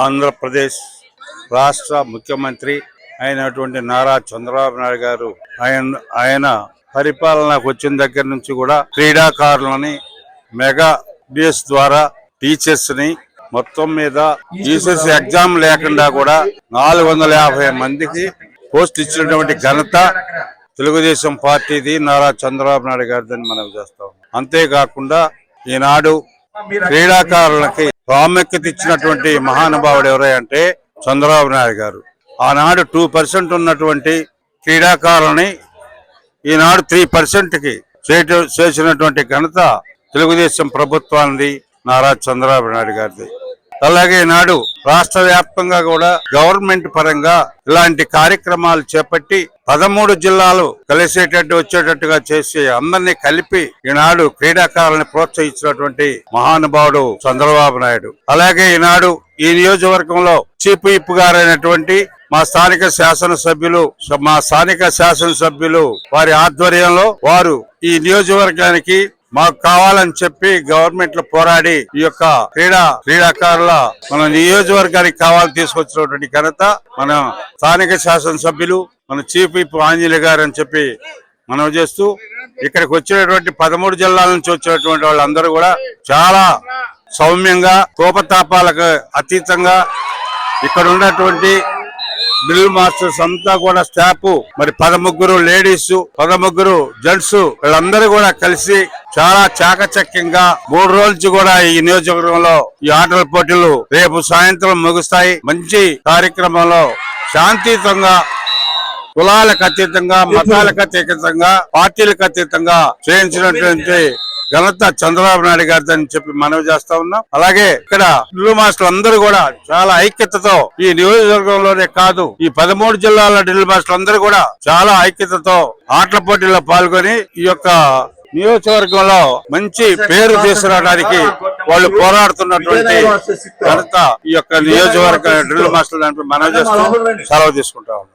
ఆంధ్రప్రదేశ్ రాష్ట్ర ముఖ్యమంత్రి అయినటువంటి నారా చంద్రబాబు నాయుడు గారు ఆయన పరిపాలనకు వచ్చిన దగ్గర నుంచి కూడా క్రీడాకారులని మెగా బేస్ ద్వారా టీచర్స్ ని మొత్తం మీద టీచర్స్ ఎగ్జామ్ లేకుండా కూడా 450 మందికి పోస్ట్ ఇచ్చినటువంటి ఘనత తెలుగుదేశం పార్టీది, నారా చంద్రబాబు నాయుడు గారిదని మనం చేస్తాం. అంతేకాకుండా ఈనాడు క్రీడాకారులకి ప్రాముఖ్యత ఇచ్చినటువంటి మహానుభావుడు ఎవరంటే చంద్రబాబు నాయుడు గారు. ఆనాడు 2% ఉన్నటువంటి క్రీడాకారులని ఈనాడు 3%కి చేసినటువంటి ఘనత తెలుగుదేశం ప్రభుత్వానికి, నారా చంద్రబాబు నాయుడు గారిది. అలాగే ఈనాడు రాష్ట్ర వ్యాప్తంగా కూడా గవర్నమెంట్ పరంగా ఇలాంటి కార్యక్రమాలు చేపట్టి 13 జిల్లాలు కలిసేటట్టు వచ్చేటట్టుగా చేసి అందరినీ కలిపి ఈనాడు క్రీడాకారులను ప్రోత్సహించినటువంటి మహానుభావుడు చంద్రబాబు నాయుడు. అలాగే ఈనాడు ఈ నియోజకవర్గంలో చీఫ్ విప్ గారైనటువంటి మా స్థానిక శాసనసభ్యులు వారి ఆధ్వర్యంలో వారు ఈ నియోజకవర్గానికి మాకు కావాలని చెప్పి గవర్నమెంట్ లో పోరాడి ఈ యొక్క క్రీడాకారుల మన నియోజకవర్గానికి కావాలని తీసుకొచ్చినటువంటి ఘనత మన స్థానిక శాసనసభ్యులు, మన చీఫ్ విప్ ఆంజనేయ గారు అని చెప్పి మనం చేస్తూ, ఇక్కడికి వచ్చినటువంటి 13 జిల్లాల నుంచి వచ్చినటువంటి వాళ్ళందరూ కూడా చాలా సౌమ్యంగా, కోపతాపాలకు అతీతంగా ఇక్కడ ఉన్నటువంటి డ్రిల్ మాస్టర్స్ అంతా కూడా స్టాఫ్, మరి 13 లేడీస్, 13 జెంట్స్ వీళ్ళందరూ కూడా కలిసి చాలా చాకచక్యంగా 3 రోజుల నుంచి కూడా ఈ నియోజకవర్గంలో ఈ ఆటల పోటీలు రేపు సాయంత్రం ముగుస్తాయి. మంచి కార్యక్రమంలో శాంతియుతంగా, కులాలకు అతీతంగా, మతాలకు అతీతంగా, పార్టీలకు అతీతంగా చేయించినటువంటి ఘనత చంద్రబాబు నాయుడు గారిని అని చెప్పి మనవి చేస్తా ఉన్నాం. అలాగే ఇక్కడ డ్రిల్ మాస్టర్లు అందరూ కూడా చాలా ఐక్యతతో ఈ నియోజకవర్గంలోనే కాదు, ఈ 13 జిల్లాల డ్రిల్ మాస్టర్లు అందరూ కూడా చాలా ఐక్యతతో ఆటల పోటీల్లో పాల్గొని ఈ యొక్క నియోజకవర్గంలో మంచి పేరు తీసుకురావడానికి వాళ్ళు పోరాడుతున్నటువంటి ఘనత ఈ యొక్క నియోజకవర్గ డ్రిల్ మాస్టర్లు మనవి చేస్తూ సెలవు తీసుకుంటా ఉన్నాం.